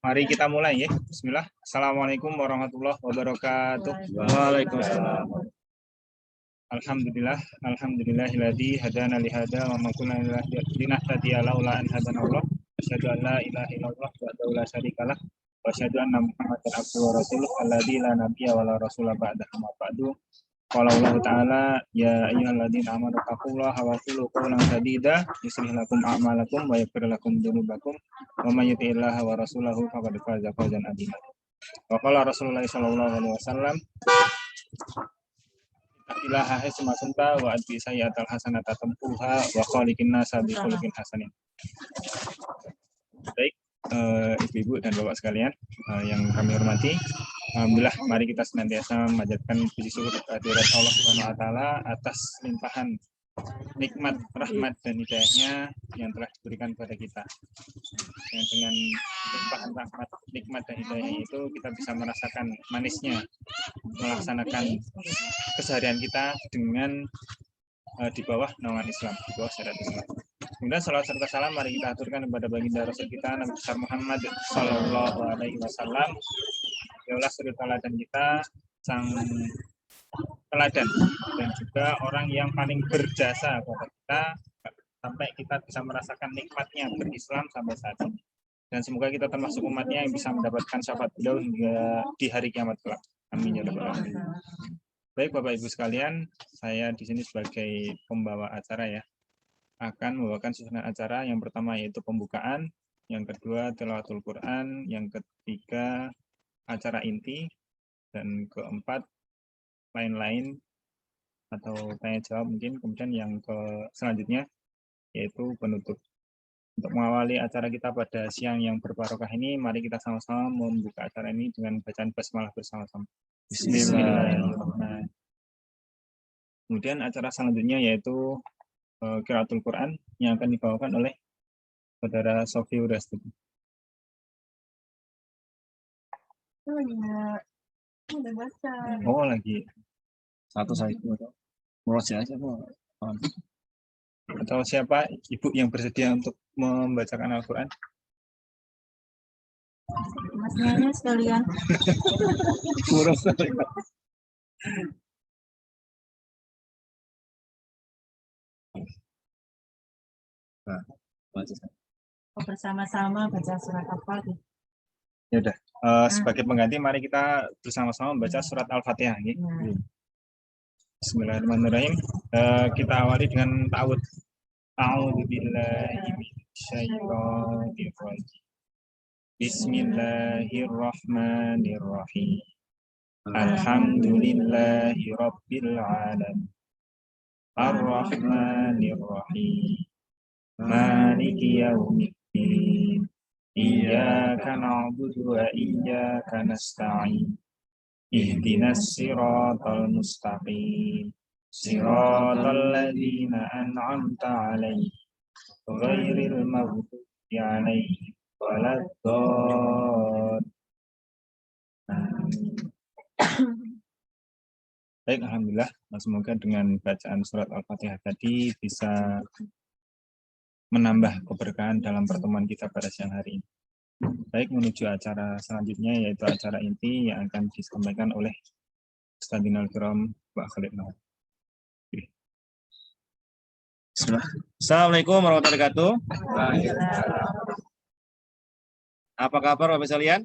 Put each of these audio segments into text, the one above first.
Mari kita mulai ya. Bismillah. Assalamualaikum warahmatullahi wabarakatuh. Waalaikumsalam. Alhamdulillah, alhamdulillahilladzi hadana li hada wa ma kunna linahtadiya laula an hadanallah. Asyhadu an la ilaha illallah wa la syarikalah wa asyhadu anna Muhammadan abduhu wa rasuluh alladzi la nabiyya wa la rasula ba'dahu ma ba'du. Qala Allah Ta'ala ya ayyuhalladzina amanu taqullaha wa qulu qawlan sadida yuslih lakum a'malakum wa yaghfir lakum dzunubakum wa may yuti'illaha wa rasulahu faqad faza fawzan 'azima. Wa qala Rasulullah sallallahu alaihi wasallam ilaha ismasunta wa adbi sayyatal hasanata tampuha wa khaliqin nasa bi khuluqin hasanin. Baik, ibu-ibu dan bapak sekalian yang kami hormati, alhamdulillah mari kita senantiasa memanjatkan puji syukur kehadirat Allah Subhanahu wa taala atas limpahan nikmat, rahmat dan hidayahnya yang telah diberikan kepada kita. Dan dengan limpahan rahmat, nikmat dan hidayahnya itu kita bisa merasakan manisnya melaksanakan keseharian kita dengan di bawah naungan Islam, di bawah syariat Islam. Kemudian salawat serta salam mari kita aturkan kepada baginda Rasul kita Nabi besar Muhammad Sallallahu Alaihi Wasallam. Dialah suri teladan kita, sang teladan dan juga orang yang paling berjasa kepada kita sampai kita bisa merasakan nikmatnya berislam sampai saat ini. Dan semoga kita termasuk umatnya yang bisa mendapatkan syafaat beliau hingga di hari kiamat kelak. Amin ya rabbal alamin. Baik Bapak Ibu sekalian, saya di sini sebagai pembawa acara ya, akan membawakan susunan acara. Yang pertama yaitu pembukaan, yang kedua tilawatul Quran, yang ketiga acara inti, dan keempat lain-lain atau tanya jawab mungkin. Kemudian yang selanjutnya yaitu penutup. Untuk mengawali acara kita pada siang yang berbarokah ini, mari kita sama-sama membuka acara ini dengan bacaan basmalah bersama-sama. Bismillahirrahmanirrahim. Kemudian acara selanjutnya yaitu qiraatul Quran yang akan dibawakan oleh Saudara Sofi Udastudi. Oh lagi satu saya itu aja atau siapa ibu yang bersedia untuk membacakan Al-Quran? Masnya sekalian. Bersama-sama baca surat apa? Ya udah, sebagai pengganti mari kita bersama-sama membaca surat Al-Fatihah. Bismillahirrahmanirrahim. Kita awali dengan ta'awudz. A'udzubillahi minasyaitonir rajim. Bismillahirrahmanirrahim. Alhamdulillahi rabbil alamin. Ar-Rahmanir-Rahim. Maliki yaumiddin. Iyyaka na'budu wa iyyaka nasta'in. Ihdinas siratal mustaqim. Siratal ladzina an'amta 'alaihim ghairil maghdubi 'alaihim waladdallin. Baik, alhamdulillah. Semoga dengan bacaan surat Al-Fatihah tadi bisa menambah keberkahan dalam pertemuan kita pada siang hari ini. Baik, menuju acara selanjutnya yaitu acara inti yang akan disampaikan oleh Ustadzina Al-Kiram Pak Khalid Nawar. Assalamualaikum warahmatullahi wabarakatuh. Apa kabar Bapak sekalian?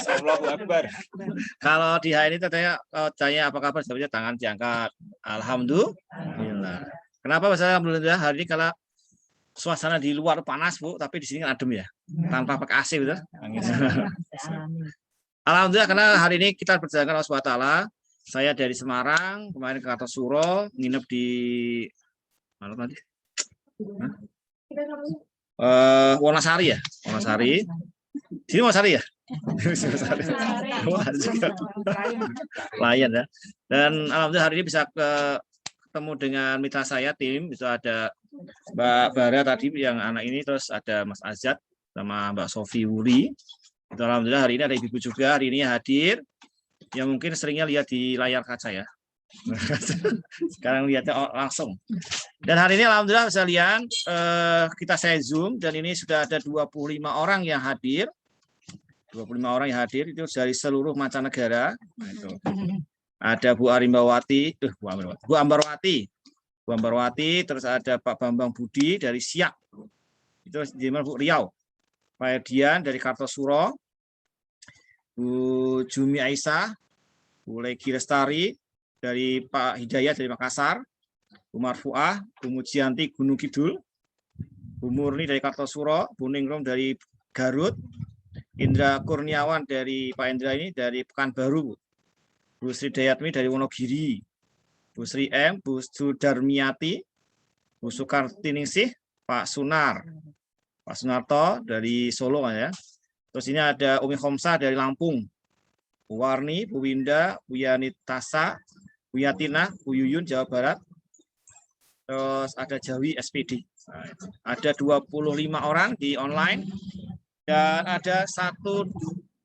Allahu Akbar. Kalau di hari ini tanya apa kabar, sebenarnya tangan diangkat. Alhamdulillah. Kenapa Mas alhamdulillah hari ini kalau suasana di luar panas Bu, tapi di sini kan adem ya, tanpa pakai AC betul? Alhamdulillah karena hari ini kita berjalan Allah SWT. Saya dari Semarang, kemarin ke Kartosuro, nginep di mana tadi? Wonosari ya, Wonosari. Sini Wonosari ya? Layan ya. Dan alhamdulillah hari ini bisa ketemu dengan mitra saya tim, itu ada Mbak Bara tadi yang anak ini, terus ada Mas Azad sama Mbak Sofi Wuri. Itu alhamdulillah hari ini ada ibu juga hari ini hadir, yang mungkin seringnya lihat di layar kaca ya. Sekarang lihatnya langsung. Dan hari ini alhamdulillah sekalian saya Zoom dan ini sudah ada 25 orang yang hadir. 25 orang yang hadir itu dari seluruh mancanegara. Nah, itu. Ada Bu Arimbawati, Bu Ambarwati, terus ada Pak Bambang Budi dari Siak. Itu di mana Bu Riau. Pak Edian dari Kartosuro. Bu Jumi Aisyah, Bu Legi Lestari dari Pak Hidayat dari Makassar, Bu Marfuah, Bu Mujianti Gunung Kidul, Bu Murni dari Kartosuro, Bu Ningrum dari Garut, Indra Kurniawan dari Pak Indra ini dari Pekanbaru, Bu Sri Dayatmi dari Wonogiri, Bu Sri M, Bu Sudarmiati, Bu Sukartiningsih, Pak Sunarto dari Solo ya. Terus ini ada Umi Khomsah dari Lampung, Bu Warni, Bu Winda, Bu Yanitasa, Bu Yatina, Bu Yuyun Jawa Barat. Terus ada Jawi SPD. Ada 25 orang di online dan ada 1, 2,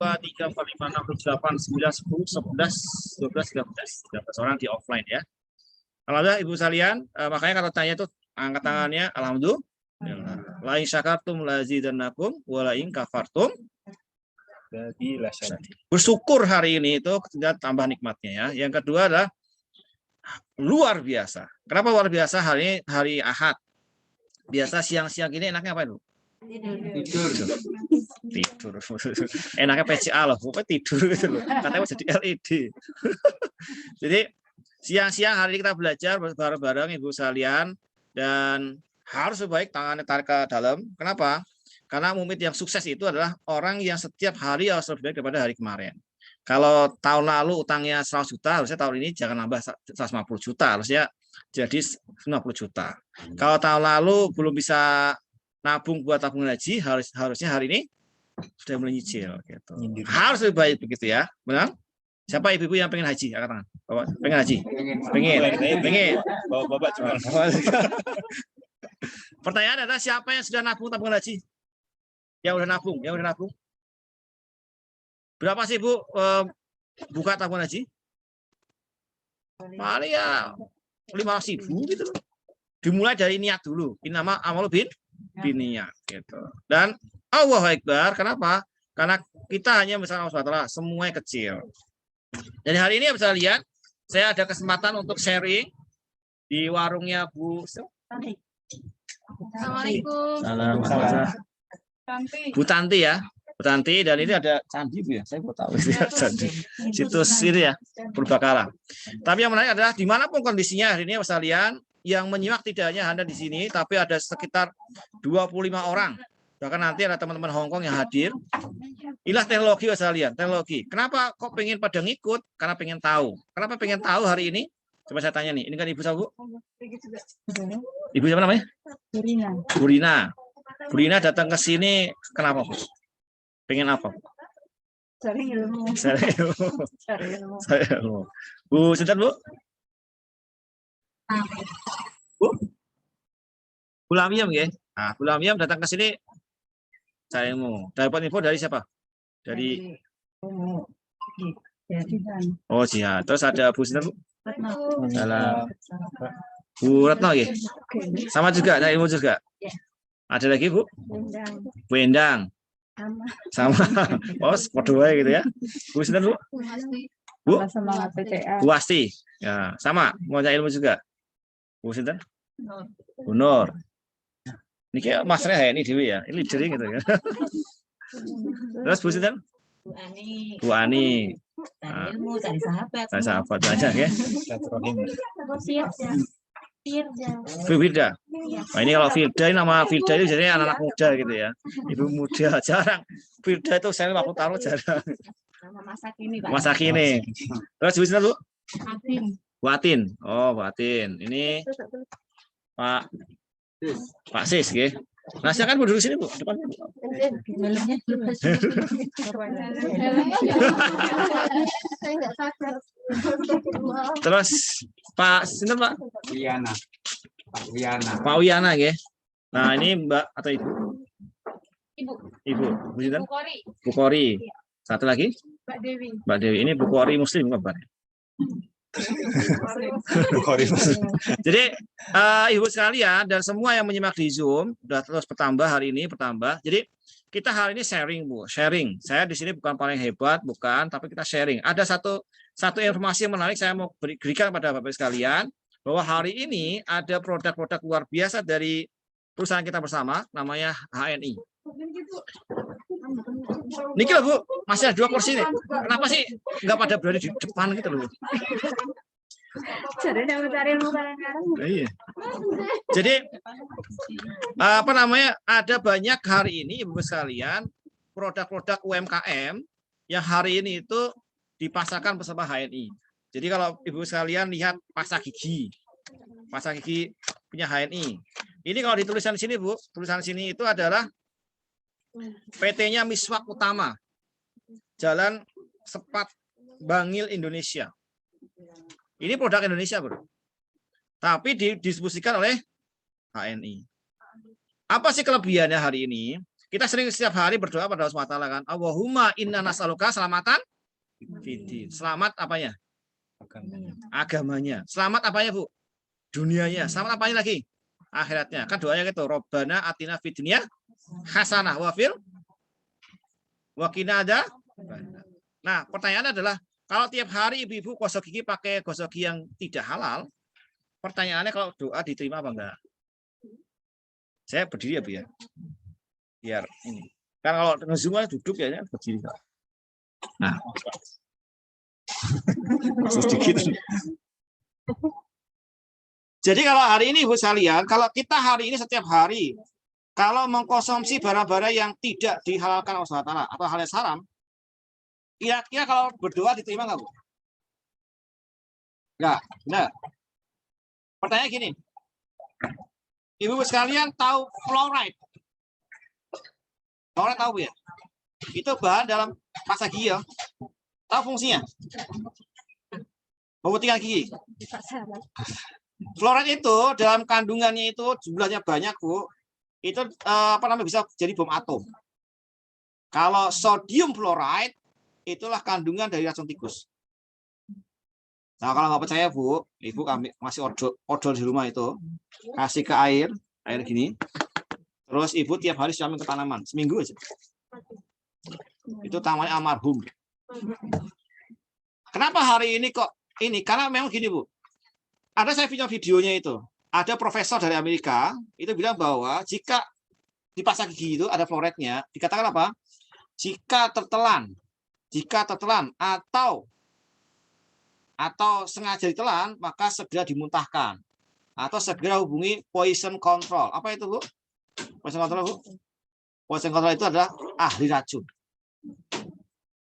3, 4, 5, 6, 7, 8, 9, 10, 11, 12, 13 orang di offline ya. Alhamdulillah Ibu sekalian, makanya kalau tanya itu angkat tangannya alhamdulillah. La in syakartum lazidannakum wa la in kafartum. Bersyukur hari ini itu kita tambah nikmatnya ya. Yang kedua adalah luar biasa. Kenapa luar biasa? Hari Ahad. Biasa siang-siang gini enaknya apa itu? Tidur. Enaknya PCA loh, pokoknya tidur gitu loh. Katanya jadi LED. Jadi siang-siang hari ini kita belajar bareng-bareng Ibu sekalian dan harus baik tangannya tarik ke dalam. Kenapa? Karena mumit yang sukses itu adalah orang yang setiap hari harus lebih baik daripada hari kemarin. Kalau tahun lalu utangnya 100 juta, harusnya tahun ini jangan nambah 150 juta, harusnya jadi 50 juta. Kalau tahun lalu belum bisa nabung buat tabungan haji, harusnya hari ini sudah mulai nyicil. Gitu. Harus lebih baik begitu ya, benar? Siapa ibu-ibu yang pengen haji? Angkat tangan. Bapak pengen haji? Pengen. Bapak cuma. Pertanyaan adalah siapa yang sudah nabung tabungan haji? Yang udah nabung, Berapa sih Bu buka tabungan haji? Paling ya 5.000 gitu. Dimulai dari niat dulu. Innama amalu binniat gitu. Dan Allahu Akbar, kenapa? Karena kita hanya misalnya Allah SWT, semuanya kecil. Dan hari ini bisa lihat, saya ada kesempatan untuk sharing di warungnya Bu. Assalamualaikum. Salam. Bu Tanti ya, Bu Tanti, dan ini ada candi Bu ya, saya mau tahu candi. Situs ini ya, Purbakala. Tapi yang menarik adalah dimanapun kondisinya hari ini Mas kalian, yang menyimak tidak hanya Anda di sini, tapi ada sekitar 25 orang. Bahkan nanti ada teman-teman Hongkong yang hadir. Inilah teknologi Mas kalian, teknologi. Kenapa kok pengen pada ngikut? Karena pengen tahu. Kenapa pengen tahu hari ini? Coba saya tanya nih, ini kan Ibu siapa Bu? Ibu siapa namanya? Burina. Burina datang ke sini kenapa Bu? Pengen apa? Cari ilmu. Bu, sebentar Bu. Bu Lamiam ya. Nah, Bu Lamiam datang ke sini cari ilmu. Dapat info dari siapa? Dari Oh iya. Terus ada Bu sebentar Bu. Salah. Bu Retno ya. Sama juga ada ilmu juga. Ada lagi Bu? Bu Endang. Sama. Oh, kedua gitu ya. Bu sebentar Bu. Bu? Bu Asti. Ya, sama. Mau cari ilmu juga. Bu sebentar. Bu Nur. Ini kayak Mas Reha ini Dewi ya. Ini leadering gitu ya. Terus Bu sebentar. Bu Ani. Nah, Ilmu dari sahabat. saya sahabat aja ya. Firda. Nah, ini kalau Firda ini nama Firda itu jadi anak-anak muda gitu ya. Ibu muda jarang. Firda itu saya 50 tahun jarang. Masa kini. Terus Bu Bu? Bu Atin. Oh, Bu Atin. Ini Pak Sis ya. Nah, silakan Bu duduk sini Bu, depan. Terus Pak Sinten Pak? Pak Wiyana ya. Nah, ini Mbak atau Ibu? Ibu. Bu Sinten? Bu Kori. Satu lagi? Mbak Dewi. Ini Bu Kori Muslim kabar. Bukhari. Jadi Ibu sekalian dan semua yang menyimak di Zoom sudah terus bertambah hari ini bertambah. Jadi kita hari ini sharing, Bu, sharing. Saya di sini bukan paling hebat, bukan, tapi kita sharing. Ada satu informasi yang menarik saya mau berikan pada Bapak sekalian bahwa hari ini ada produk-produk luar biasa dari perusahaan kita bersama, namanya HNI. Niki loh Bu, masih ada 2 kursi nih. Kenapa sih nggak pada berada di depan gitu loh? Iya. Jadi apa namanya? Ada banyak hari ini Ibu sekalian produk-produk UMKM yang hari ini itu dipasarkan bersama HNI. Jadi kalau Ibu sekalian lihat pasta gigi punya HNI. Ini kalau ditulisan di sini Bu, tulisan sini itu adalah PT-nya Miswak Utama, Jalan Sepat Bangil Indonesia. Ini produk Indonesia, Bro. Tapi didistribusikan oleh HNI. Apa sih kelebihannya hari ini? Kita sering setiap hari berdoa pada Allah SWT kan. Allahumma inna nas'aluka selamatan fiddin. Selamat apanya? Agamanya. Selamat apanya, Bu? Dunianya. Selamat apanya lagi? Akhiratnya. Kan doanya gitu. Robbana atina fid dunya hasanah wa fil wa qina ada. Nah, pertanyaannya adalah kalau tiap hari ibu-ibu gosok gigi pakai gosok gigi yang tidak halal, pertanyaannya kalau doa diterima apa enggak? Saya berdiri ya Bu ya. Biar ini. Kan kalau semua duduk ya berdiri. Nah. Sedikit. Jadi kalau hari ini Ibu sekalian, kalau kita hari ini setiap hari kalau mengkonsumsi barang-barang yang tidak dihalalkan oleh Allah Ta'ala atau hal yang haram, kira-kira kalau berdoa diterima nggak Bu? Nggak, benar. Pertanyaan gini, Ibu sekalian tahu fluoride? Fluoride tahu Bu ya? Itu bahan dalam pasta gigi ya. Tahu fungsinya? Memutihkan gigi. Fluoride itu dalam kandungannya itu jumlahnya banyak Bu. Itu bisa jadi bom atom. Kalau sodium fluoride itulah kandungan dari racun tikus. Nah kalau nggak percaya Bu, Ibu kami masih odol di rumah itu, kasih ke air gini, terus Ibu tiap hari siamin ke tanaman, seminggu aja. Itu namanya almarhum. Kenapa hari ini kok ini? Karena memang gini Bu, ada saya punya videonya itu. Ada profesor dari Amerika itu bilang bahwa jika di pasta gigi itu ada fluoride-nya, dikatakan apa? Jika tertelan atau sengaja ditelan, maka segera dimuntahkan atau segera hubungi poison control. Apa itu Bu? Poison control Bu? Poison control itu adalah ahli racun.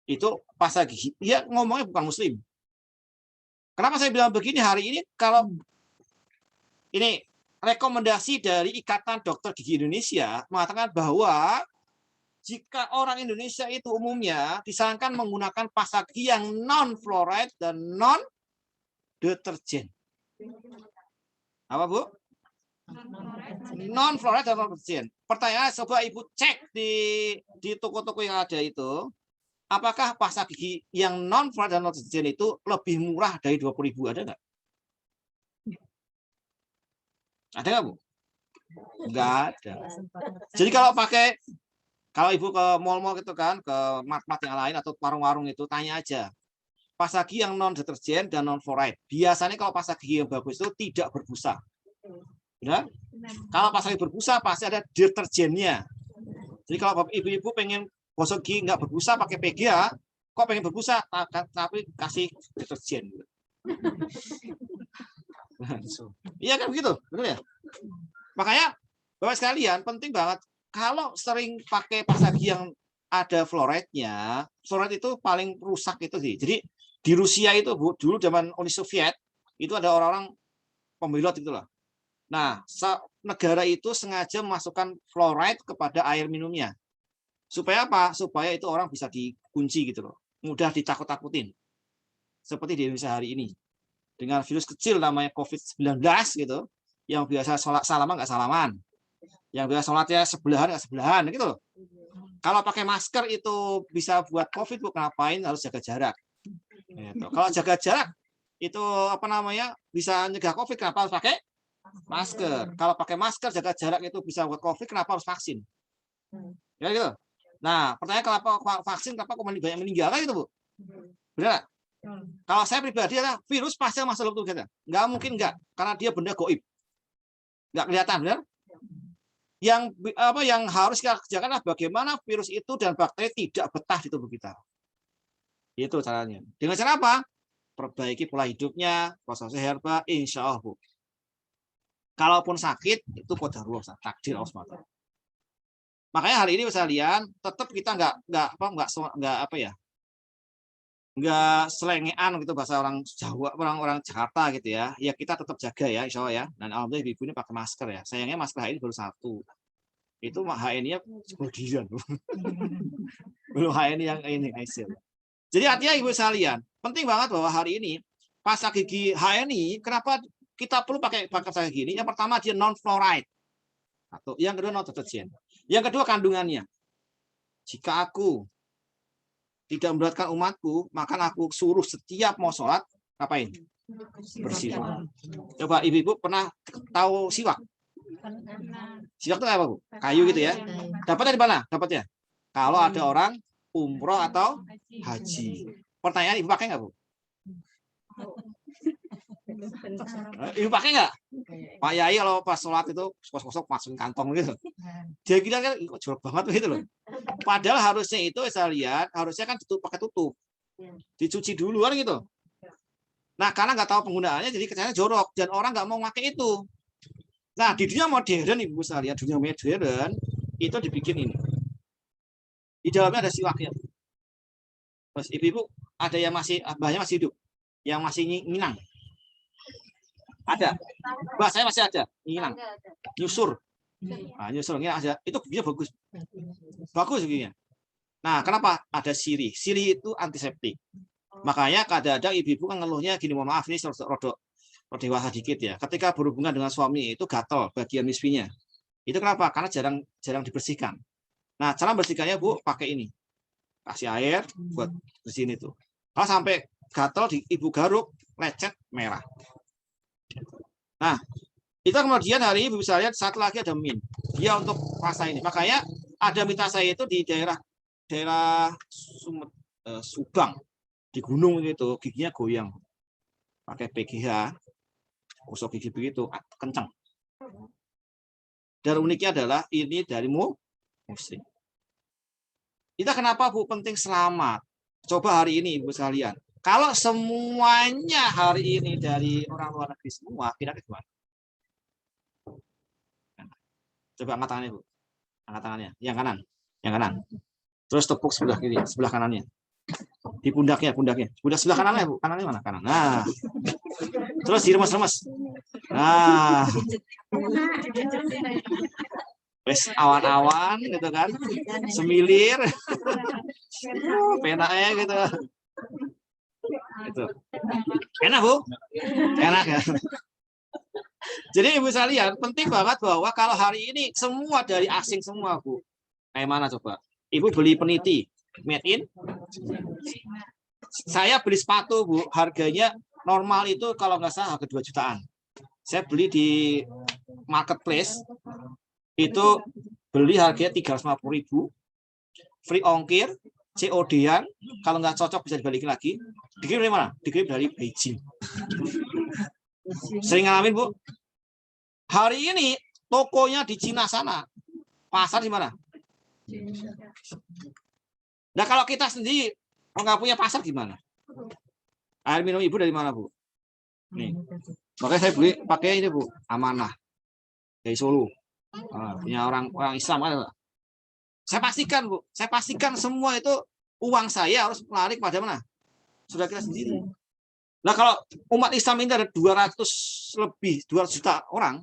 Itu pasta gigi. Dia ngomongnya bukan Muslim. Kenapa saya bilang begini hari ini? Kalau ini rekomendasi dari Ikatan Dokter Gigi Indonesia mengatakan bahwa jika orang Indonesia itu umumnya disarankan menggunakan pasta gigi yang non fluoride dan non deterjen. Apa Bu? Non fluoride dan non deterjen. Pertanyaan, coba Ibu cek di toko-toko yang ada itu, apakah pasta gigi yang non fluoride dan non deterjen itu lebih murah dari 20.000? Ada nggak? Ada nggak Bu? Nggak ada. Jadi kalau Ibu ke mall-mall gitu kan, ke mart-mart yang lain atau warung-warung itu, tanya aja. Pasta gigi yang non deterjen dan non fluoride. Biasanya kalau pasta gigi yang bagus itu tidak berbusa. Benar? Kalau pasta gigi berbusa pasti ada deterjennya. Jadi kalau ibu-ibu pengen gosok gigi nggak berbusa pakai PGA, kok pengen berbusa tapi kasih deterjen. Iya kan begitu, betul ya? Makanya Bapak sekalian penting banget kalau sering pakai pasta gigi yang ada fluoride-nya, fluoride itu paling rusak itu sih. Jadi di Rusia itu Bu, dulu zaman Uni Soviet itu ada orang-orang pembelot itulah. Nah, negara itu sengaja memasukkan fluoride kepada air minumnya. Supaya apa? Supaya itu orang bisa dikunci gitu loh. Mudah ditakut-takutin. Seperti di Indonesia hari ini. Dengan virus kecil namanya COVID-19 gitu, yang biasa sholat salaman nggak salaman, yang biasa sholatnya sebelahan nggak sebelahan gitu loh. Kalau pakai masker itu bisa buat COVID, Bu, ngapain harus jaga jarak? Gitu. Kalau jaga jarak itu apa namanya bisa mencegah COVID, kenapa harus pakai masker? Kalau pakai masker jaga jarak itu bisa buat COVID, kenapa harus vaksin? Ya gitu. Nah, pertanyaan kenapa vaksin, kenapa kok banyak meninggal kan gitu, Bu? Benar? Kalau saya pribadi adalah virus pasti masuk dalam tubuh kita. Nggak mungkin nggak, karena dia benda goib. Nggak kelihatan, benar? Yang harus kita kerjakan adalah bagaimana virus itu dan bakteri tidak betah di tubuh kita. Itu caranya. Dengan cara apa? Perbaiki pola hidupnya, proses herba, insya Allah, Bu. Kalaupun sakit, itu qadarullah, takdir Allah SWT. Makanya hari ini sekalian, tetap kita nggak selengean gitu bahasa orang Jawa, orang Jakarta gitu ya. Ya kita tetap jaga ya, insya Allah ya. Dan alhamdulillah ibu ini pakai masker ya. Sayangnya masker HNI baru 1. Itu HNI-nya 10 belum HNI yang ini hasil. Jadi artinya ibu sekalian, penting banget bahwa hari ini pasta gigi HNI, kenapa kita perlu pakai pasta gigi ini? Yang pertama dia non fluoride. Atau yang kedua non deterjen. Yang kedua kandungannya. Jika aku tidak memberatkan umatku, maka aku suruh setiap mau sholat ngapain? Bersiwak. Coba ibu-ibu pernah tahu siwak? Siwak itu apa, Bu? Kayu gitu ya. Dapatnya di mana? Dapatnya? Kalau ada orang umroh atau haji. Pertanyaan ibu pakai nggak, Bu? Ibu pakai nggak? Pak Yai kalau pas sholat itu kosong-kosong masukin kantong gitu. Dia kira kan jorok banget gitu loh. Padahal harusnya itu saya lihat harusnya kan pakai tutup, dicuci dulu kan gitu. Nah karena nggak tahu penggunaannya jadi kesannya jorok dan orang nggak mau pakai itu. Nah di dunia modern ibu saya lihat dunia modern itu dibikin ini. Di dalamnya ada siwaknya. Terus ibu-ibu ada yang banyak masih hidup, yang masih nginang. Ada, bahasanya masih ada, nginang, nyusur, nyusur nginang aja. Itu giginya bagus giginya. Nah, kenapa? Ada sirih. Sirih itu antiseptik. Makanya kadang-kadang ibu-ibu kan ngeluhnya gini, mohon maaf ini rodok dewasa dikit ya. Ketika berhubungan dengan suami itu gatal bagian misfinya. Itu kenapa? Karena jarang dibersihkan. Nah, cara bersihkannya Bu pakai ini, kasih air buat bersihin itu. Kalau sampai gatal di ibu garuk, lecet merah. Nah, itu kemudian hari ini bisa lihat satu lagi ada min. Dia untuk rasa ini. Makanya ada mita saya itu di daerah Subang di gunung gitu, giginya goyang. Pakai PGH, gosok gigi begitu, kencang. Dan uniknya adalah ini dari muslim. Kita kenapa Bu penting selamat? Coba hari ini Ibu sekalian. Kalau semuanya hari ini dari orang luar negeri semua, kira-kira gimana? Coba angkat tangannya, Bu. Angkat tangannya. Yang kanan. Terus tepuk sebelah kiri, sebelah kanannya. Di pundaknya. Pundak sebelah kanannya, Bu. Kanannya mana? Kanan. Nah. Terus diremes-remes. Nah. Wes awan-awan gitu kan. Semilir. Penaknya gitu. Itu enak Bu, enak ya. Jadi ibu sekalian penting banget bahwa kalau hari ini semua dari asing semua Bu, kayak mana coba? Ibu beli peniti made in. Saya beli sepatu Bu, harganya normal itu kalau nggak salah harga 2 jutaan. Saya beli di marketplace itu beli harganya 350.000, free ongkir. COD-an, kalau nggak cocok bisa dibalikin lagi. Dikirim dari mana? Dikirim dari Beijing. Sering ngalamin Bu. Hari ini tokonya di Cina sana, pasar di mana? Nah kalau kita sendiri nggak punya pasar gimana? Air minum ibu dari mana Bu? Nih, makanya saya beli pakai ini Bu, Amanah dari Solo. Punya orang Islam kan? Saya pastikan Bu, saya pastikan semua itu uang saya harus lari kepada mana? Sudah kita sendiri. Nah kalau umat Islam ini ada 200 juta orang,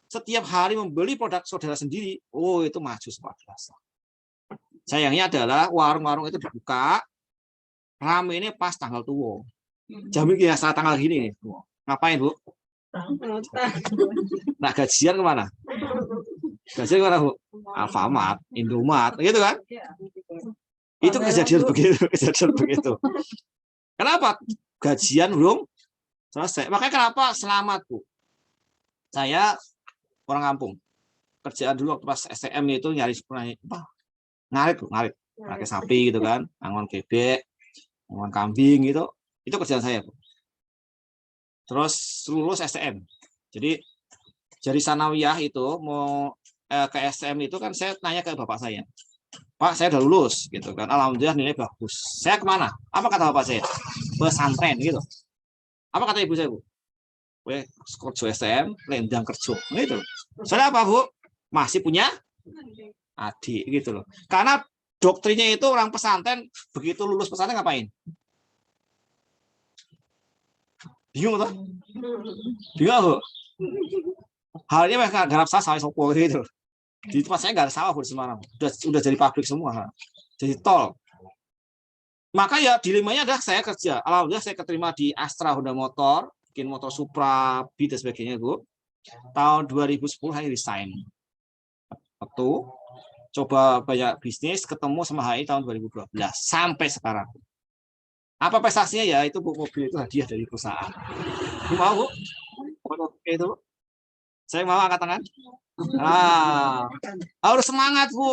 setiap hari membeli produk saudara sendiri, oh itu maju luar biasa. Sayangnya adalah warung-warung itu dibuka, rame ini pas tanggal tua. Jam ini ya saat tanggal gini nih. Ngapain Bu? Nah gajian kemana? Gajian kemana Bu? Alfamart, Indomaret, gitu kan? Itu kejadian begitu. Kenapa? Gajian belum Selesai. Makanya kenapa selamat, Bu? Saya orang kampung. Kerjaan dulu waktu pas STM itu nyari ngarit, Bu, ngarit. Pakai sapi gitu kan, angon bebek, angon kambing gitu. Itu kerjaan saya, Bu. Terus lulus STM. Jadi sanawiyah itu mau ke STM itu kan saya tanya ke bapak saya. Pak, saya udah lulus gitu kan. Alhamdulillah nilai bagus. Saya kemana? Apa kata bapak saya? Pesantren gitu. Apa kata ibu saya, Bu? Kerja STM, lendang kerja. Gitu. Soalnya apa, Bu? Masih punya adik gitu loh. Karena doktrinnya itu orang pesantren begitu lulus pesantren ngapain? Bingung tuh? Bingung, Bu? Halnya mereka garap sawah sopo gitu. Di tempat saya nggak ada sawah, Bu, di Semarang. Udah jadi pabrik semua. Jadi tol. Maka ya dilemanya adalah saya kerja. Alhamdulillah saya keterima di Astra Honda Motor, bikin motor Supra, Beat dan sebagainya, Bu. Tahun 2010 saya resign. Waktu coba banyak bisnis, ketemu sama HI tahun 2012 sampai sekarang. Apa prestasinya ya? Itu Bu, mobil itu hadiah dari perusahaan. Bu mau, Bu? Oke itu. Saya mau angkat tangan. Harus semangat, Bu.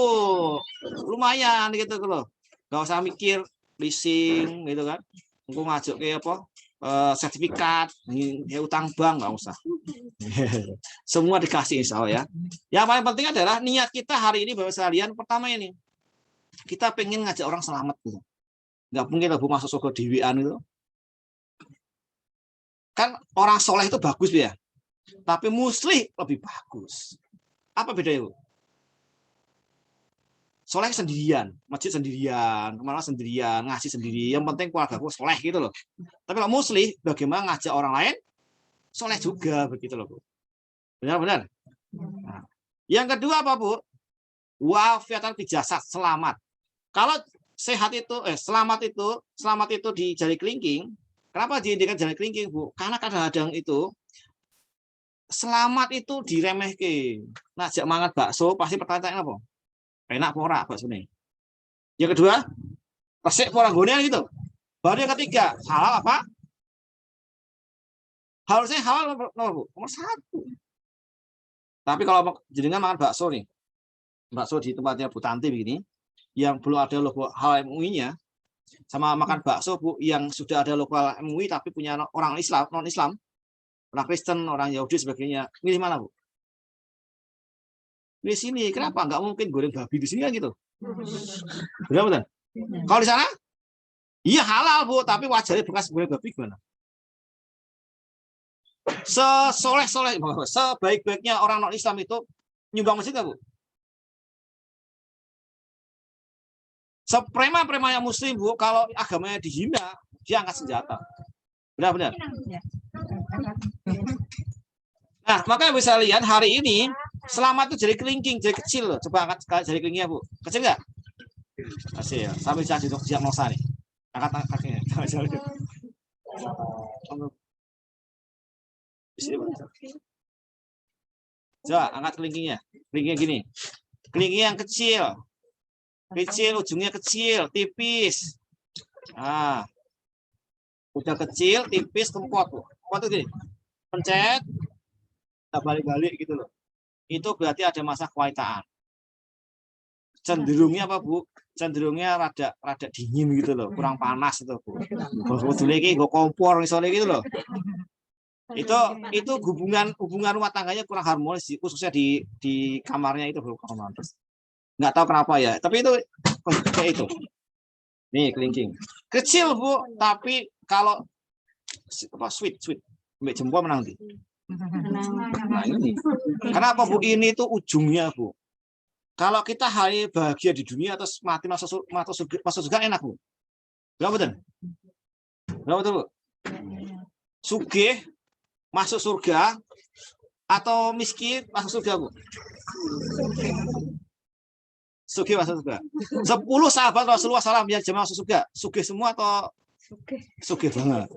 Lumayan gitu loh. Gak usah mikir leasing gitu kan. Engko ngajak kayak apa? Sertifikat, ya utang bank nggak usah. Semua dikasih insya Allah ya. Yang paling penting adalah niat kita hari ini Bapak sekalian. Pertama ini, kita pengen ngajak orang selamat gitu. Nggak mungkin lah Bu masuk surga dewean itu. Kan orang soleh itu bagus ya, tapi muslih lebih bagus. Apa bedanya, Bu? Soleh sendirian, masjid sendirian, kemana sendirian, ngasih sendiri. Yang penting keluarga gue soleh gitu loh. Tapi kalau muslih, bagaimana ngajak orang lain soleh juga begitu loh, Bu. Benar-benar. Nah. Yang kedua apa, Bu? Wafiatan fi jasad, selamat. Kalau sehat itu, selamat itu di jari kelingking. Kenapa diindikan jari kelingking, Bu? Karena kadang-kadang itu selamat itu diremehkan. Nah, jak mangan bakso pasti pertanyaan apa? Enak pora bakso nih. Yang kedua, resik pora gonean gitu. Baru yang ketiga, halal apa? Harusnya halal nomor 1. Tapi kalau jenengan makan bakso nih, bakso di tempatnya Bu Tanti begini, yang belum ada logo halal MUI-nya, sama makan bakso Bu yang sudah ada logo halal MUI tapi punya orang Islam, non Islam, orang Kristen, orang Yahudi sebagainya, milih mana, Bu? Di sini, kenapa? Nggak mungkin goreng babi di sini kan gitu. Benar-benar. Kalau di sana, iya halal, Bu, tapi wajarnya bekas goreng babi gimana? Sesoleh-soleh, sebaik-baiknya orang non-Islam itu nyumbang masjid nggak, Bu? Seprema-premanya Muslim, Bu, kalau agamanya dihina, dia angkat senjata. Benar-benar. Nah, makanya bisa lihat hari ini selamat itu jari kelingking, jari kecil loh. Coba angkat jari kelingkingnya, Bu. Kecil nggak? Kecil. Sambil jadi diagnosa nih. Angkat kakinya. Coba angkat kelingkingnya. Kelingkingnya gini. Kelingking yang kecil. Kecil, ujungnya kecil, tipis. Nah. Udah kecil, tipis, kempot, Bu. Kempot itu gini. Pencet. Balik-balik gitu loh. Itu berarti ada masa kewaitaan. Cenderungnya apa, Bu? Cenderungnya rada dingin gitu loh, kurang panas itu, Bu. Betul lagi gue kompor misalnya gitu loh. Itu hubungan rumah tangganya kurang harmonis, khususnya di kamarnya itu, Bu. Nggak tahu kenapa ya, tapi itu kayak itu. Nih kelingking. Kecil, Bu, tapi kalau apa sweet, sampai jempol menang di. Nah, ini. Kenapa, Bu? Ini tuh ujungnya, Bu. Kalau kita hanya bahagia di dunia atau mati masuk surga enak, Bu. Enggak betul? Enggak betul, Bu? Sugih masuk surga atau miskin masuk surga, Bu? Sugih masuk surga. 10 sahabat Rasulullah SAW yang jemaah masuk surga. Sugih semua atau sugih banget.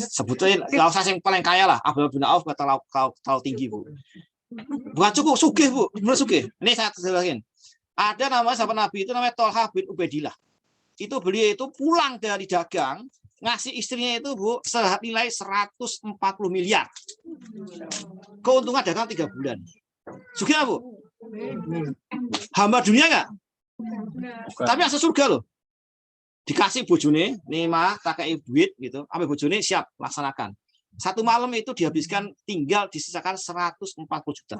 Sebetulnya nggak usah yang paling kaya lah. Abdullah bin Auf terlalu tinggi, Bu. Bukan cukup sugih, Bu. Benar sugih. Ini saya jelasin. Ada namanya sahabat Nabi itu namanya Tolha bin Ubaidillah. Itu beliau itu pulang dari dagang ngasih istrinya itu Bu senilai 140 miliar. Keuntungan dagang 3 bulan. Sugih nggak, Bu? Hamba dunia nggak? Tapi asal surga loh. Dikasih bojone, nih mah tak kayak duit gitu, ambil bojone siap laksanakan. Satu malam itu dihabiskan tinggal disisakan 140 juta.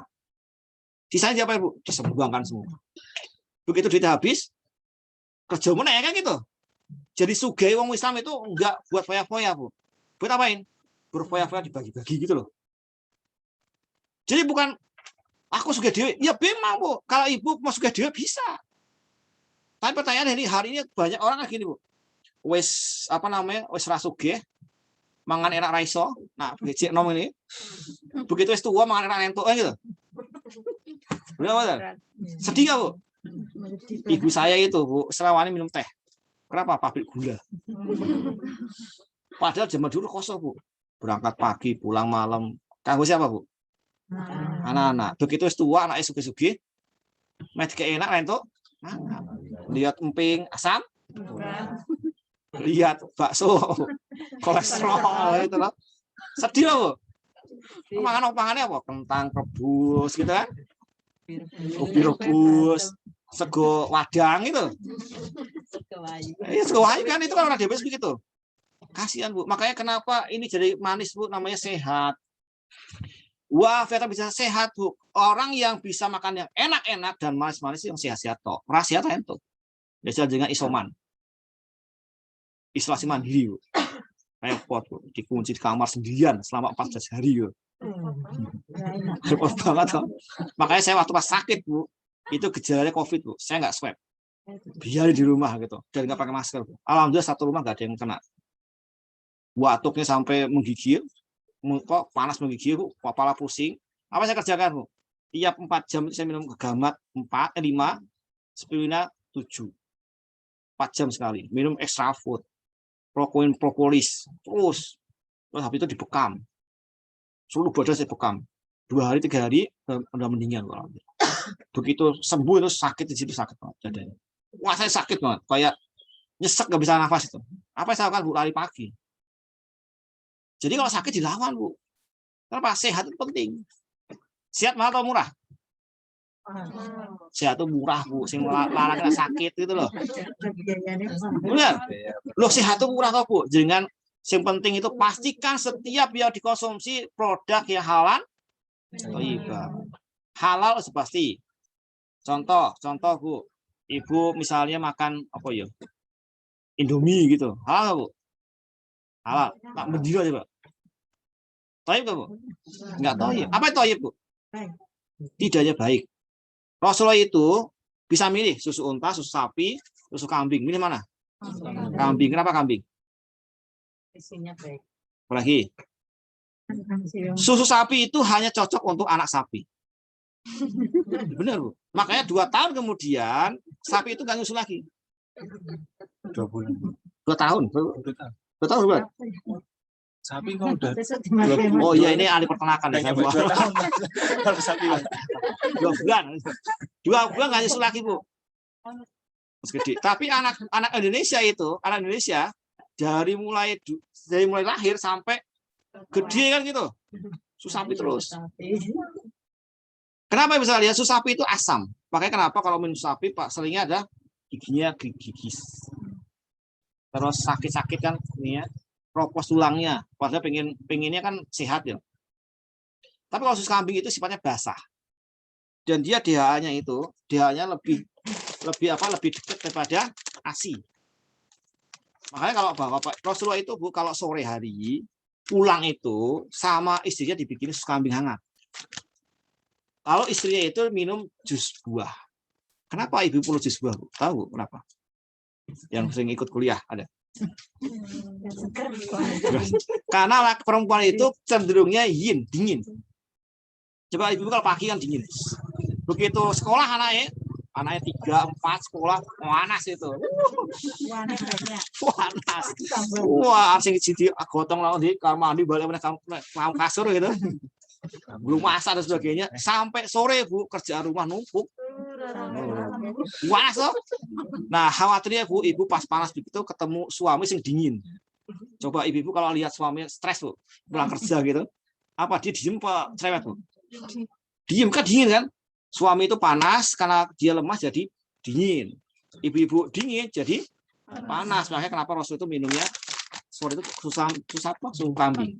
Sisanya diapain, Bu? Disembuangkan semua. Begitu duit habis, kerja mana ya kan gitu. Jadi sugih wong Islam itu enggak buat foya-foya, Bu. Buat apain? Berfoya-foya dibagi-bagi gitu loh. Jadi bukan aku sugih dhewe, ya memang, Bu. Kalau ibu mau sugih dhewe bisa. Tapi pertanyaan hari ini banyak orang kayak gini, Bu. Wes apa namanya? Wes ra sugih, mangan enak ra iso. Nah, becik nom ini. Begitu wis tua mangan enak entuk gitu. Benar. Sedih gak, Bu? Ibu saya itu, Bu, selawani minum teh. Kenapa? Pabrik gula. Padahal zaman dulu kosong, Bu. Berangkat pagi, pulang malam. Kanggo siapa, Bu? Anak-anak. Begitu wis tua, anaknya sugih-sugih. Mek enak entuk. Lihat emping asam, lihat bakso kolesterol itu loh. Sedih loh, Bu. Makannya apa? Kentang rebus gitu kan, ubi rebus, sego wadang itu. Sego wayu kan itu kan orang diabetes begitu. Kasihan, Bu. Makanya kenapa ini jadi manis, Bu, namanya sehat. Wah, ternyata bisa sehat, Bu. Orang yang bisa makan yang enak-enak dan manis-manis yang sehat-sehat toh. Rahasia itu. Biasa dengan isoman. Isolasi mandiri, Bu. Repot, Bu. Dikunci di kamar sendirian selama 14 hari, Bu. Repot banget, toh. Makanya saya waktu pas sakit, Bu, itu gejalanya COVID, Bu. Saya nggak swab. Biar di rumah gitu. Dan nggak pakai masker, Bu. Alhamdulillah satu rumah nggak ada yang kena. Batuknya sampai menggigil. Kok panas menggigil, Bu, kepala pusing. Apa saya kerjakan, Bu? Tiap 4 jam saya minum Gegamat 5, spirulina 7. 4 jam sekali. Minum extra food, propolis, terus habis itu dibekam. Seluruh badan saya bekam. 2 hari 3 hari udah mendingan. Begitu sembuh itu sakit di situ, sakit banget dadanya. Wah, saya sakit banget, kayak nyesek nggak bisa nafas itu. Apa yang saya lakukan, Bu? Lari pagi. Jadi kalau sakit dilawan, Bu. Kenapa? Sehat itu penting. Sehat mahal atau murah? Sehat itu murah, Bu. Sing larang kena sakit gitu loh. Benar. Loh, sehat itu murah toh, Bu. Dengan yang penting itu pastikan setiap yang dikonsumsi produk yang halal. Halal pasti. Contoh, Bu. Ibu misalnya makan apa ya? Indomie gitu. Halal, Bu. Halal. Tak berdiri aja, Pak. Toyib nggak, Bu? Nggak toyib. Apa itu toyib, Bu? Tidaknya baik. Rasulullah itu bisa milih susu unta, susu sapi, susu kambing. Milih mana? Kambing. Kenapa kambing? Isinya baik. Apalagi? Susu sapi itu hanya cocok untuk anak sapi. Benar, Bu. Makanya 2 tahun kemudian sapi itu nggak nyusu lagi. 2 bulan. 2 tahun. 2 tahun, Bu. Sapi kok udah. Oh iya, ini ahli peternakan ya. 2 tahun. Baru sapi. 2 bulan. 2 bulan nggak nyusu lagi, Bu. Gede. Tapi anak Indonesia itu, anak Indonesia dari mulai lahir sampai gede kan gitu. Susu sapi terus. Kenapa bisa lihat susu sapi itu asam? Makanya kenapa kalau minum sapi, Pak, seringnya ada giginya gigis. Terus sakit-sakit kan ini ya. Propos tulangnya, padahal pengennya kan sehat ya. Tapi kalau susu kambing itu sifatnya basah, dan dia DHA-nya lebih dekat daripada ASI. Makanya kalau Bapak Rasulullah itu, Bu, kalau sore hari pulang itu sama istrinya dibikin susu kambing hangat. Kalau istrinya itu minum jus buah. Kenapa ibu perlu jus buah, Bu? Tahu kenapa? Yang sering ikut kuliah ada. Karena perempuan itu cenderungnya yin, dingin. Coba ibu kalau pagi kan dingin. Begitu sekolah anaknya 3, 4 sekolah panas itu. Panas. Wah, sing siji gotong lawan di kamar mandi balik meneh kasur gitu. Belum masak dan sebagainya. Sampai sore, Bu, kerjaan rumah numpuk. Panas loh. Nah, khawatirnya, Bu, ibu pas panas begitu ketemu suami sing dingin. Coba ibu-ibu kalau lihat suaminya stres Bu, pulang kerja gitu, apa dia diem apa cerewet Bu? Diem kan, dingin kan? Suami itu panas karena dia lemah jadi dingin. Ibu-ibu dingin jadi panas. Makanya kenapa Rasul itu minumnya sore itu susu kambing.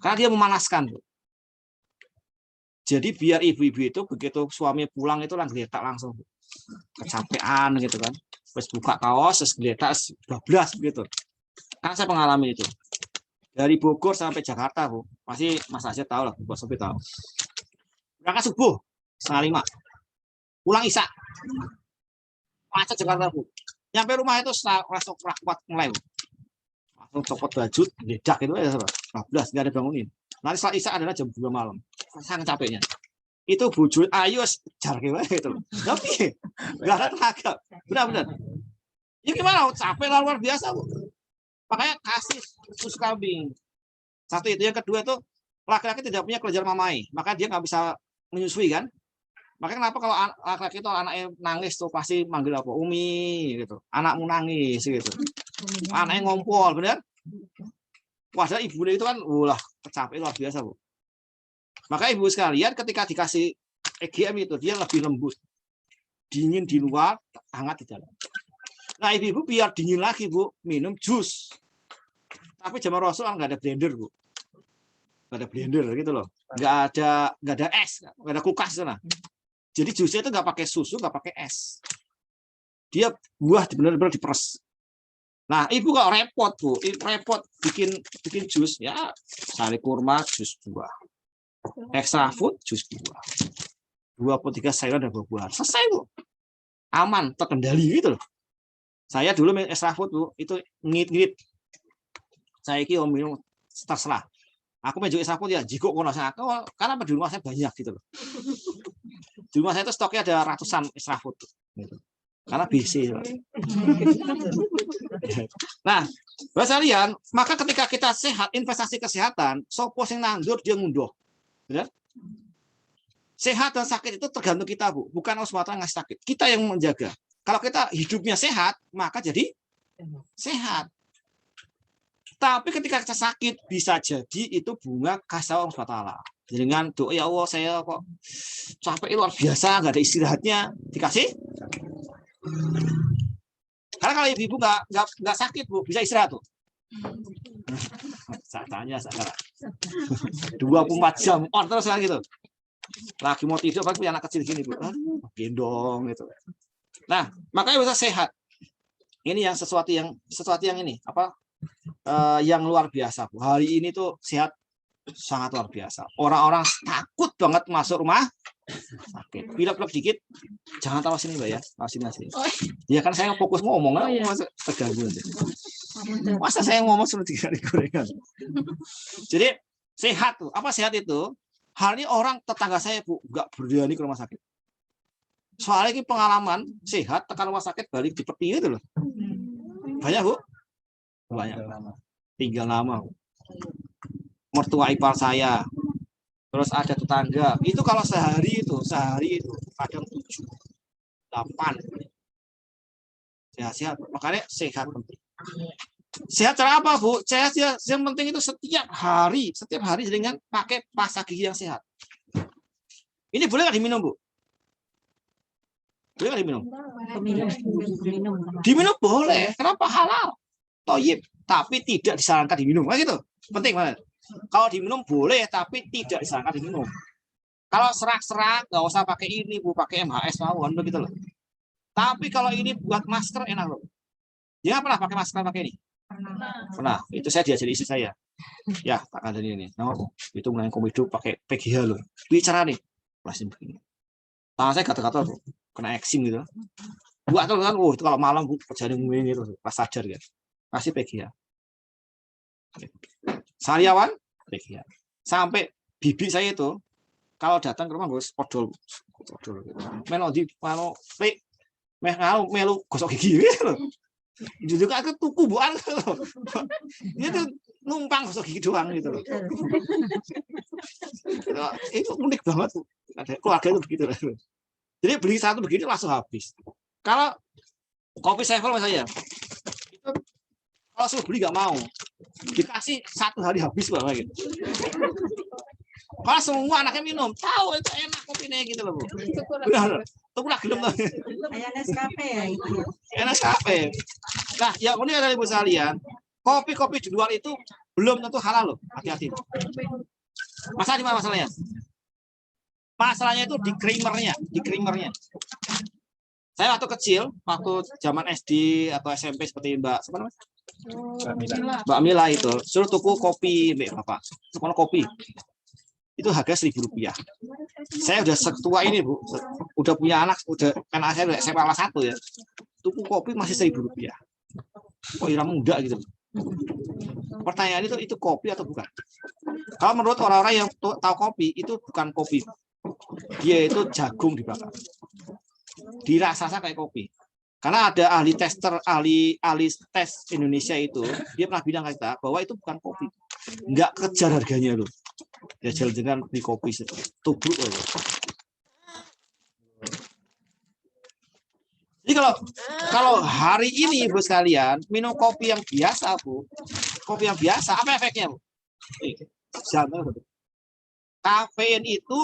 Karena dia memanaskan Bu. Jadi biar ibu-ibu itu begitu suami pulang itu geletak langsung Bu. Kecapean gitu kan. Terus buka kaos, terus geletak, bablas gitu. Karena saya mengalami itu. Dari Bogor sampai Jakarta, Bu. Pasti Mas Azhar tahu lah, Bu Sofi tahu. Berangkat subuh, 4:30. Pulang Isya. Macet Jakarta, Bu. Nyampe rumah itu langsung kuat mulai, Bu. Langsung copot baju, ledak itu ya, 12, nggak ada bangunin. Nanti setelah Isya adalah jam 2 malam. Sangat capeknya. Itu bujur, ayo kejar gitu. Tapi nggak ada tenaga. Benar-benar. Ya gimana? Capek luar biasa, Bu. Makanya kasih susu kambing. Satu itu, yang kedua itu laki-laki tidak punya kelenjar mamai, maka dia nggak bisa menyusui kan. Makanya kenapa kalau laki-laki itu anaknya nangis tuh pasti manggil apa? Umi gitu. Anakmu nangis gitu. Anaknya ngompol, benar? Padahal ibunya itu kan ulah kecapean luar biasa, Bu. Maka ibu sekalian ketika dikasih EGM itu dia lebih lembut. Dingin di luar, hangat di dalam. Nah, ibu-ibu biar dingin lagi, Bu, minum jus. Tapi zaman Rasul nggak ada blender, Bu. Nggak ada blender gitu loh. Nggak ada es, nggak ada kulkas sana. Jadi jusnya itu nggak pakai susu, nggak pakai es. Dia buah benar-benar diperes. Nah, ibu kalau repot, Bu, repot bikin jus ya, sari kurma jus buah. Extra food jus buah. 23 sayuran dan buah-buahan. Selesai, Bu. Aman, terkendali gitu loh. Saya dulu minum extra food, Bu, itu ngit-ngit. Saya minum terserah. Aku main extra food ya, jiko kono saya. Karena di rumah saya banyak gitu loh. Di rumah saya itu stoknya ada ratusan extra food. Gitu. Karena BC. Nah, Bapak sekalian, maka ketika kita sehat, investasi kesehatan, sopo sing nandur dia ngunduh. Benar? Sehat dan sakit itu tergantung kita, Bu. Bukan Allah SWT ngasih sakit. Kita yang menjaga. Kalau kita hidupnya sehat, maka jadi sehat. Tapi ketika kita sakit, bisa jadi itu bunga kasih Allah SWT. Dengan doa, ya Allah, saya kok capek luar biasa, nggak ada istirahatnya, dikasih. Karena kalau ibu nggak sakit, Bu, bisa istirahat tuh. Saya tanya sekarang. 24 jam on terus kan gitu. Lagi mau tidur, punya anak kecil gini, Bu. Aduh, gendong gitu. Nah, makanya bisa sehat. Ini yang sesuatu yang ini apa? Yang luar biasa, Bu. Hari ini tuh sehat sangat luar biasa. Orang-orang takut banget masuk rumah sakit. Pilek-pilek dikit, jangan tahu sini, Mbak ya. Tahu sini. Ya kan saya fokus ngomong, masa terganggu aja. Masa saya ngomong seperti gorengan. Jadi sehat tuh. Apa sehat itu? Hal ini orang tetangga saya, Bu, nggak berani ke rumah sakit. Soalnya ini pengalaman sehat, tekan rumah sakit balik di peti itu loh. Banyak, Bu? Banyak. Tinggal nama. Mertua ipar saya. Terus ada tetangga. Itu kalau sehari itu kadang 7, 8. Sehat. Makanya sehat penting. Sehat cara apa, Bu? Sehat yang penting itu setiap hari dengan pakai pasta gigi yang sehat. Ini boleh nggak diminum, Bu? Boleh nggak diminum? Diminum boleh. Kenapa? Halal. Toyib. Tapi tidak disarankan diminum. Nah, gitu. Penting banget. Kalau diminum boleh, tapi tidak disarankan diminum. Kalau serak-serak, nggak usah pakai ini, Bu, pakai MHS mawon begitu loh. Tapi kalau ini buat masker enak loh. Dia pernah pakai masker pakai ini? Pernah. Itu saya diajari istri saya. Ya, tak ada ini. Nah, itu mulai komodo pakai PGH loh. Bicara nih, plastik begini. Tangan saya kata-kata tuh, kena eksim gitu. Buat tuh kan, itu kalau malam Bu kerjaan ini gitu, pas sadar kan. Kasih PGH. Sariawan, PGH. Sampai bibi saya itu kalau datang ke rumah Gus, odol. Melu gosok gigi gitu. Juga aku tuku buan. Dia tuh numpang gosok gigi doang gitu loh. Itu unik banget tuh. Ada keluarga itu begitu. Jadi beli satu begini langsung habis. Kalau kopi Sevel saya, itu kalau suruh beli nggak mau. Dikasih 1 hari habis Bapak gitu. Kalau semua anaknya minum, tahu itu enak kopinya gitu loh Bu. Benar. Tuh pula gelem tuh. Kayak Nescafe ya itu. Enak sekali. Nah, yang unik adalah Ibu sekalian, kopi-kopi di luar itu belum tentu halal loh. Hati-hati. Masalah di mana masalahnya? Masalahnya itu di creamernya. Saya waktu kecil, waktu zaman SD atau SMP seperti Mbak, siapa namanya? Mbak Mila itu, suruh tuku kopi, Mbak Bapak. Sekolah kopi. Itu harga Rp1.000. Saya udah setua ini Bu, udah punya anak, saya udah SMA kelas 1 ya. Tuku kopi masih Rp1.000. Kok ira muda gitu. Pertanyaan itu kopi atau bukan? Kalau menurut orang-orang yang tahu kopi, itu bukan kopi. Dia itu jagung dibakar. Dirasa kayak kopi. Karena ada ahli tes Indonesia itu, dia pernah bilang ke kita bahwa itu bukan kopi. Nggak kejar harganya loh. Ya jalan-jalan beli kopi tubruk aja. Jadi kalau hari ini Bu sekalian minum kopi yang biasa Bu, kopi yang biasa apa efeknya Bu? Kafein itu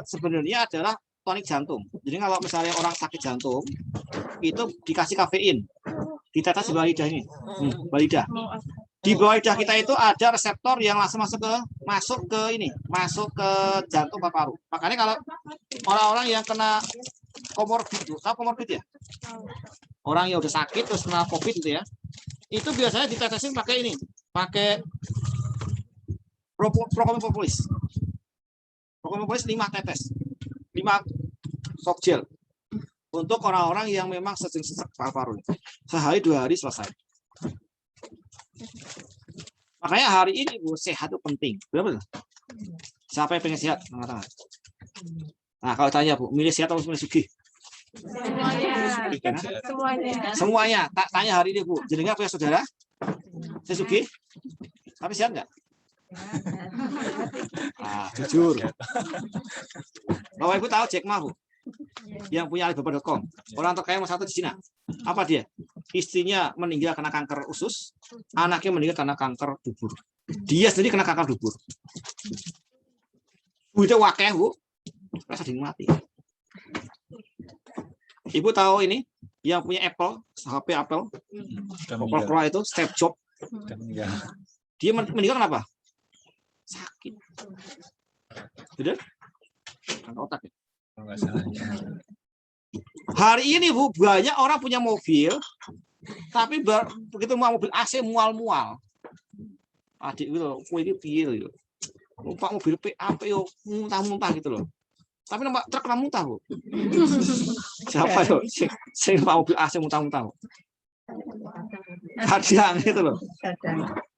sebenarnya adalah tonik jantung. Jadi kalau misalnya orang sakit jantung itu dikasih kafein, ditetes di bawah lidah ini, bawah lidah. Di bawah lidah kita itu ada reseptor yang langsung masuk ke jantung paru-paru. Makanya kalau orang-orang yang kena komorbid, tahu komorbid ya? Orang yang udah sakit terus kena COVID gitu ya, itu biasanya ditetesin pakai ini, pakai propolis. Propolis 5 tetes, 5 sok gel untuk orang-orang yang memang sesek paru-paru. Sehari 2 hari selesai. Makanya hari ini Bu, sehat itu penting. Berapa? Siapa yang pengen sehat? Angkat tangan. Nah, kalau tanya Bu, milih sehat atau milih sugih? Semuanya. Tak tanya hari ini Bu, jenengan punya saudara? Saya sugih? Tapi sehat nggak? Jujur. Bapak Ibu tahu Jack Ma Bu? Yang punya Alibaba.com. Orang terkaya nomor 1 di Cina. Apa dia? Istrinya meninggal karena kanker usus, anaknya meninggal karena kanker dubur. Dia sendiri kena kanker dubur. Udah wakeh Bu, rasa mati. Ibu tahu ini yang punya Apple, HP Apple, Apple Pro itu Steve Jobs. Dia meninggal kenapa? Sakit. Betul? Kan otak ya. Hari ini Bu, banyak orang punya mobil, tapi begitu mau mobil AC mual-mual. Adik gitu, ini piye gitu. Numpak mobil PAP yo muntah-muntah gitu loh. Tapi numpak truk kena muntah Bu. Siapa yo? Sing numpak mobil AC muntah-muntah. Kadang gitu loh.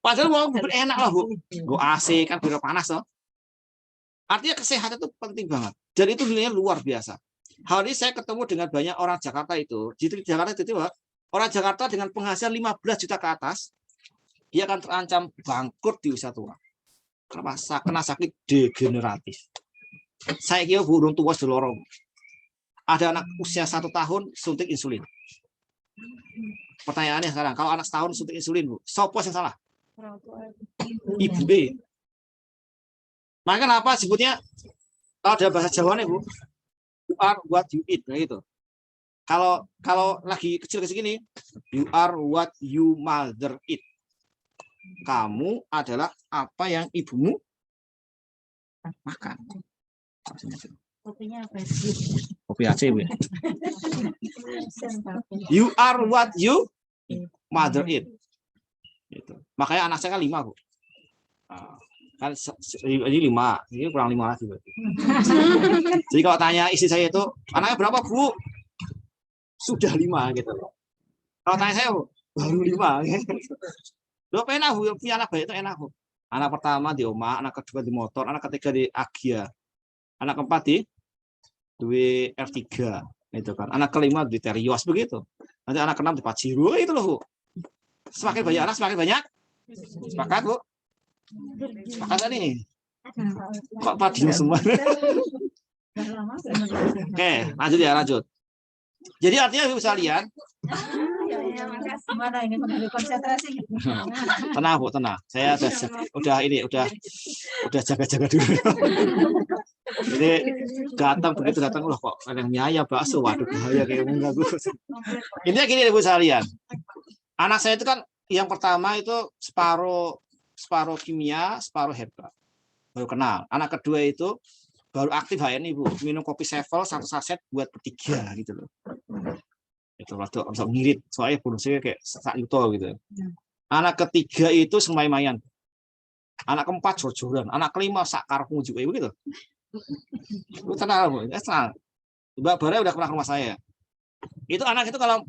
Padahal mobil enak lah Bu. Go AC kan biar panas loh. Artinya kesehatan itu penting banget. Dan itu nilainya luar biasa. Hari ini saya ketemu dengan banyak orang Jakarta itu. Di Jakarta itu orang Jakarta dengan penghasilan 15 juta ke atas, dia akan terancam bangkrut di usia tua. Kenapa? Kena sakit degeneratif. Saya kira burung tua sudah lorong. Ada anak usia 1 tahun suntik insulin. Pertanyaannya sekarang, kalau anak setahun suntik insulin, Bu, siapa yang salah? Ibu B. Maka kenapa sebutnya kalau dalam bahasa Jawa nih Bu, you are what you eat, nah gitu. Kalau lagi kecil-kecil gini, you are what you mother eat. Kamu adalah apa yang ibumu makan. Kopinya apa? Kopi Aceh Bu. You are what you mother eat. Gitu. Makanya anak saya kan 5 Bu. Kan ini 5, ini kurang 5 lagi berarti. Jadi kalau tanya istri saya itu anaknya berapa Bu? Sudah 5 gitu. Kalau tanya saya baru 5. Loh enak Bu, punya anak bayi itu enak Bu. Anak pertama di omah, anak kedua di motor, anak ketiga di Agia, anak keempat di R3 itu kan. Anak kelima di Terios begitu. Nanti anak keenam di Pajero itu loh Bu. Semakin banyak anak semakin banyak. Sepakat Bu? Sepakat nih. Kok padium semua? Oke, lanjut ya, lanjut. Jadi artinya Ibu sekalian, Gimana ini mengambil konsentrasi? tenang Bu, tenang. Saya udah jaga-jaga dulu. Jadi begitu datang loh kok ada yang mie ayam bakso, waduh bahaya kayak mengganggu. Intinya gini Ibu sekalian. Anak saya itu kan yang pertama itu separuh kimia, separuh herbal. Baru kenal. Anak kedua itu baru aktif HNI Bu, minum kopi Sevel 1 saset buat bertiga gitu loh. Itu waktu bisa ngirit, soalnya bonusnya kayak sak yuto gitu. Anak ketiga itu semai-mayan. Anak keempat jor-joran, anak kelima sak karepmu juga gitu. Lu tenang Bu, tenang. Mbak Bara udah pernah ke rumah saya. Itu anak itu kalau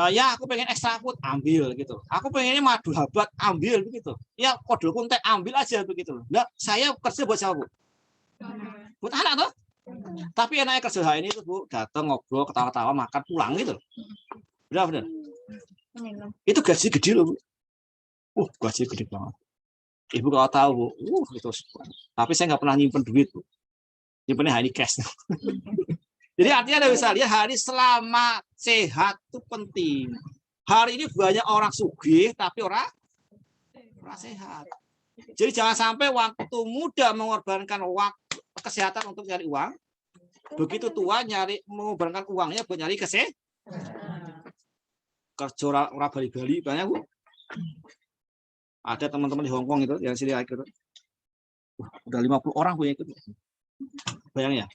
ya aku pengen extra food ambil gitu. Aku pengennya madu habat ambil begitu. Ya kodol kuntek ambil aja begitu. Nah, saya kerja buat siapa Bu? Buat anak tuh. Tapi enaknya kerja ini tuh Bu, datang ngobrol, ketawa-tawa, makan, pulang gitu. Benar-benar. Itu gaji gede loh Bu. Gaji gede banget. Ibu kalau tahu Bu, gitu. Tapi saya nggak pernah nyimpen duit Bu. Nyimpennya hari cash. Jadi artinya Anda bisa lihat hari selama sehat itu penting. Hari ini banyak orang sugih tapi orang sehat. Jadi jangan sampai waktu muda mengorbankan waktu kesehatan untuk cari uang, begitu tua mengorbankan uangnya buat nyari kesehatan. Kerja orang Bali-Bali banyak Bu. Ada teman-teman di Hong Kong itu yang sini ikut. Udah 50 orang punya ikut. Bayangin ya.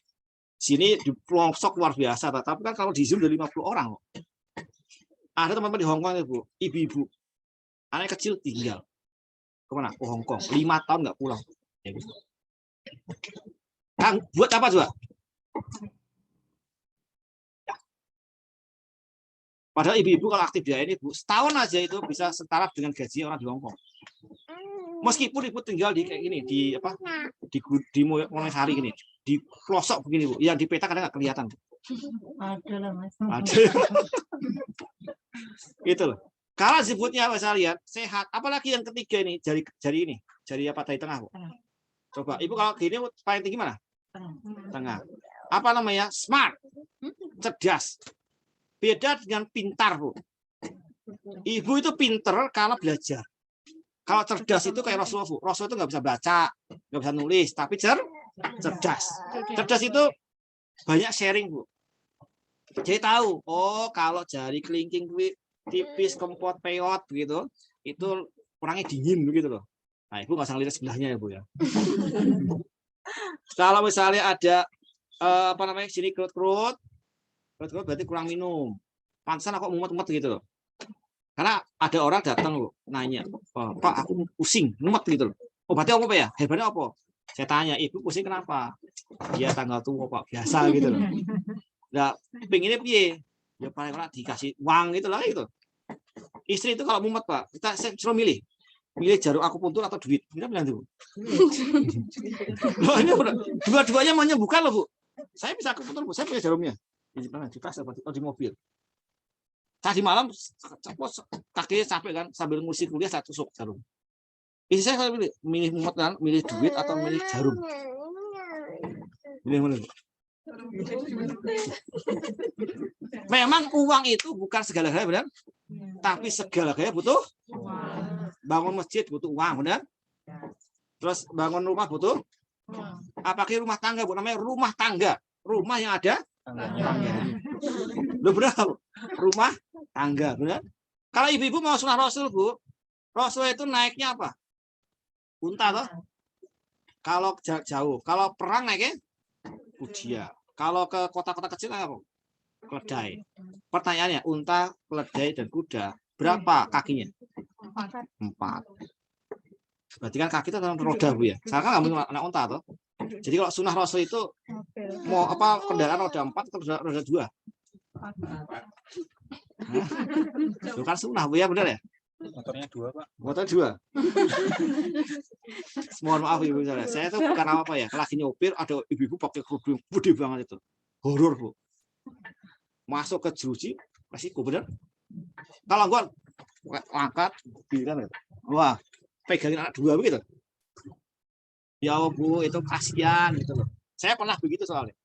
Sini di pelosok luar biasa, tapi kan kalau di Zoom udah 50 orang. Ada teman-teman di Hong Kong itu Bu, ibu-ibu. Anak kecil tinggal. Kemana? Ke Hong Kong. 5 tahun nggak pulang. Ya, gitu. Kang, buat apa juga? Ya. Padahal ibu-ibu kalau aktif dia ini Bu, setahun aja itu bisa setara dengan gaji orang di Hong Kong. Meskipun ibu tinggal di kayak gini, di Monesari gini, di pelosok begini Bu, yang di peta kadang nggak kelihatan. Ada lah Mas. Ada. Itu loh. Kalau sebutnya apa saya lihat sehat, apalagi yang ketiga ini jari apa dari tengah Bu? Coba Ibu kalau gini paling tinggi mana? Tengah. Apa namanya? Smart, cerdas. Beda dengan pintar Bu. Ibu itu pinter kalau belajar. Kalau cerdas itu kayak Rasulullah Bu. Rasulullah itu nggak bisa baca, nggak bisa nulis, tapi cerdas. Cerdas itu banyak sharing Bu. Jadi tahu, oh kalau jari kelingking tipis, kempot, peot begitu, itu orangnya dingin begitu loh. Nah, Ibu nggak usah lihat sebelahnya ya Bu ya. Kalau misalnya ada apa namanya sini kerut-kerut berarti kurang minum. Pantesan aku mumet-mumet gitu loh. Karena ada orang datang loh nanya, oh, Pak aku pusing, mumet gitu loh. Oh berarti apa ya? Hebatnya apa? Saya tanya, Ibu pusing kenapa? Dia tanggal tua Pak, biasa gitu loh. Nah, pengennya piye? Ya paling orang dikasih uang gitu lah gitu. Istri itu kalau mumet Pak, kita suruh milih jarum akupuntur atau duit. Kita bilang tuh. Loh, ini dua-duanya menyembuhkan loh Bu. Saya bisa akupuntur Bu, saya punya jarumnya. Di mana? Di tas atau di mobil. Tadi malam kakinya capek kan, sambil ngusir kuliah saya tusuk jarum. Istri saya milih mumet kan, milih duit atau milih jarum. Milih mana? Memang uang itu bukan segala-galanya benar, tapi segala-galanya butuh bangun masjid butuh uang benar. Terus bangun rumah butuh apalagi rumah tangga Bu, namanya rumah tangga, rumah yang ada lu benar rumah tangga benar. Kalau ibu-ibu mau sunah Rasul Bu, Rasul itu naiknya apa? Unta toh. Kalau jauh, kalau perang naiknya kuda. Kalau ke kota-kota kecil apa? Keledai. Pertanyaannya, unta, keledai, dan kuda berapa kakinya? 4. Berarti kan kaki itu kan roda Bu ya. Sekarang kan nggak anak unta toh. Jadi kalau sunnah Rasul itu mau apa kendaraan roda 4 atau roda 2? Itu kan sunnah Bu ya, benar ya? Motornya 2 Pak. Motor 2. Mohon maaf Ibu saya itu bukan apa ya. Lagi nyopir ada ibu-ibu pakai kerudung gede banget itu. Horor Bu. Masuk ke jeruji resiko bener. Kalau gua angkat bilang wah pegangin anak 2 begitu. Ya Bu itu kasihan gitu loh. Saya pernah begitu soalnya.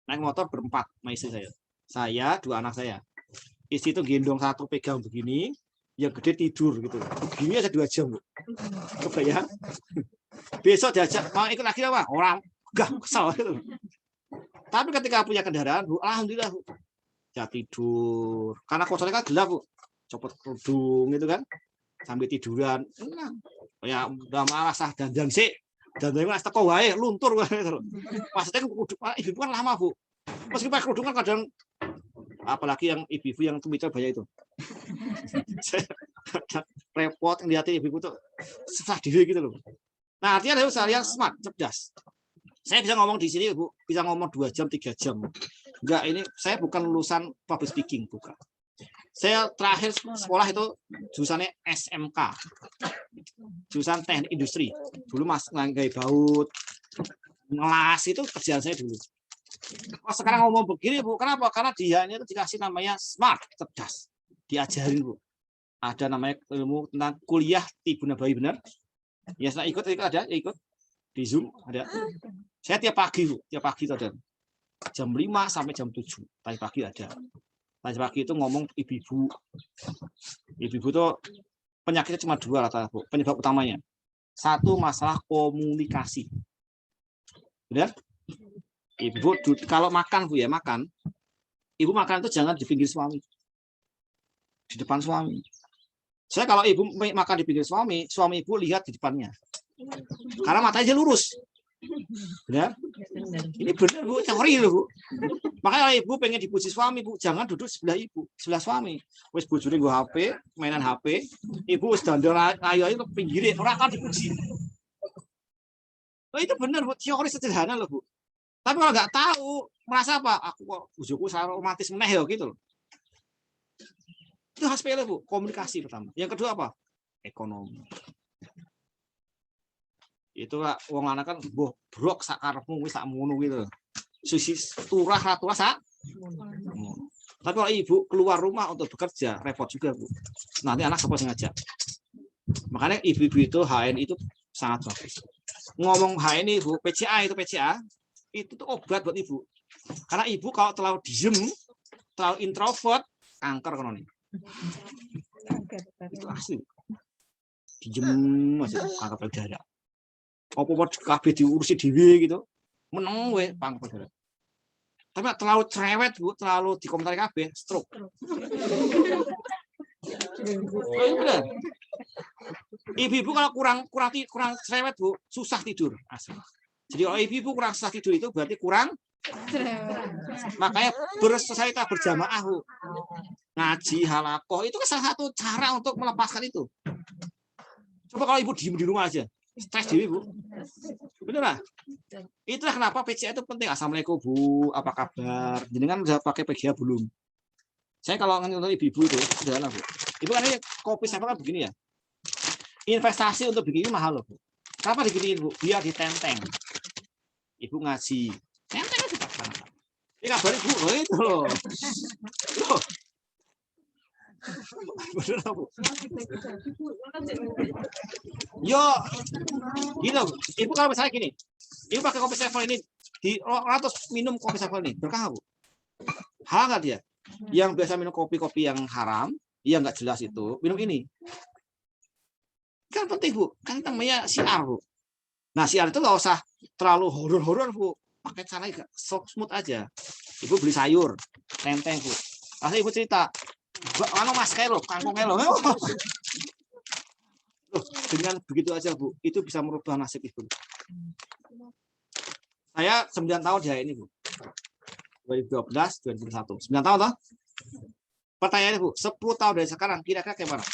Naik motor berempat sama istri saya. Saya, 2 anak saya. Istri itu gendong satu pegang begini, yang gede tidur gitu. Begini aja 2 jam, Bu. Kebayang? Besok diajak mau ikut lagi apa? Orang enggak kesal gitu. Tapi ketika punya kendaraan, Bu, alhamdulillah, Bu. Ya tidur. Karena kotornya kan gelap, Bu. Copot kerudung gitu kan. Sambil tiduran. Enak. Ya udah malas dandan sih. Dandan mas teko wae luntur gitu. Maksudnya ibu kan lama, Bu. Meskipun pakai kerudung kan kadang apalagi yang ibu-ibu yang tumitel banyak itu. Repot ngeliatin ibu-ibu tuh susah diri gitu loh. Nah, artinya harus saya smart, cerdas. Saya bisa ngomong di sini, Bu, bisa ngomong 2 jam, 3 jam. Enggak, ini saya bukan lulusan public speaking, bukan. Saya terakhir sekolah itu jurusannya SMK. Jurusan teknik industri. Dulu Mas nganggai baut, ngelas itu kerjaan saya dulu. Oh, sekarang ngomong begini, Bu, kenapa? Karena dia ini dikasih namanya smart, cerdas. Diajarin, Bu. Ada namanya ilmu tentang kuliah Tibu Nabawi, benar? Ya, saya ikut ada, ikut di Zoom ada. Saya tiap pagi, Bu, tiap pagi itu ada. Jam 5 sampai jam 7. Tadi pagi ada. Tadi pagi itu ngomong ibu-ibu. Ibu-ibu itu penyakitnya cuma 2 rata, Bu. Penyebab utamanya. 1 masalah komunikasi. Benar? Ibu kalau makan, Bu, ya makan. Ibu makan itu jangan di pinggir suami. Di depan suami. Saya kalau ibu makan di pinggir suami ibu lihat di depannya. Karena matanya lurus. Benar? Ini benar, Bu, teori loh, Bu. Makanya ibu pengen dipuji suami, Bu, jangan duduk sebelah ibu, sebelah suami. Wis bojone nggo HP, mainan HP, ibu wis dandel ayo ke pinggir, ora akan dipuji. Oh, itu benar, Bu, teori sederhana loh, Bu. Tapi kalau nggak tahu, merasa apa? Aku kok bojoku saya romantis meneh ya gitu loh. Itu hal sepele, Bu, komunikasi pertama. Yang kedua apa? Ekonomi. Itulah wong lanang kan mbuh brok sak karepmu wis sak ngono gitu. Susi turah sak. Tapi kalau ibu keluar rumah untuk bekerja repot juga, Bu. Nanti anak siapa yang ngajak. Makanya ibu-ibu itu HN itu sangat bagus. Ngomong HN Bu, PCA itu tuh obat buat ibu. Karena ibu kalau terlalu diem, terlalu introvert, kanker kan nih. Itu asli. Diem masih kanker payudara. Apa kabeh diurusi dhewe gitu. Meneng we kanker payudara. Tapi terlalu cerewet, Bu, terlalu dikomentari kabeh, stroke. Oh, benar. Ibu-ibu kalau kurang cerewet, Bu, susah tidur. Asli. Jadi kalau ibu-ibu kurang susah tidur itu berarti kurang cerewet. Makanya bersosialitas berjamaah, Bu. Ngaji, halakoh itu salah satu cara untuk melepaskan itu. Coba kalau ibu diem di rumah aja, stres diri, Bu. Bener lah. Itulah kenapa PCA itu penting. Assalamualaikum, Bu, apa kabar? Jadi kan udah pakai PCA belum? Saya kalau untuk ibu-ibu itu sederhana, Bu. Ibu kan ini kopi saya kan begini ya. Investasi untuk bikin ini mahal loh, Bu. Kenapa diginiin, Bu? Biar ditenteng. Ibu ngaji. Tenteng aja Pak. Ini kabar Ibu, loh itu loh. Loh. Bener, Bu. Yo, gitu. Ibu kalau misalnya gini, ibu pakai kopi Sevel ini, di ratus minum kopi Sevel ini, berkah, Bu. Hal nggak dia? Yang biasa minum kopi-kopi yang haram, yang nggak jelas itu, minum ini. Kan penting, Bu. Kan namanya siar, Bu. Nah, siar itu nggak usah terlalu horor-horor, Bu. Pakai cara smooth aja. Ibu beli sayur, tenteng, Bu. Lalu ibu cerita, "Anu Mas Kailo, kangkung Kailo." Loh, dengan begitu aja, Bu, itu bisa merubah nasib ibu. Saya 9 tahun di ini, Bu. 2012, 2001. 9 tahun, toh? Pertanyaannya, Bu, 10 tahun dari sekarang, kira-kira kayak mana?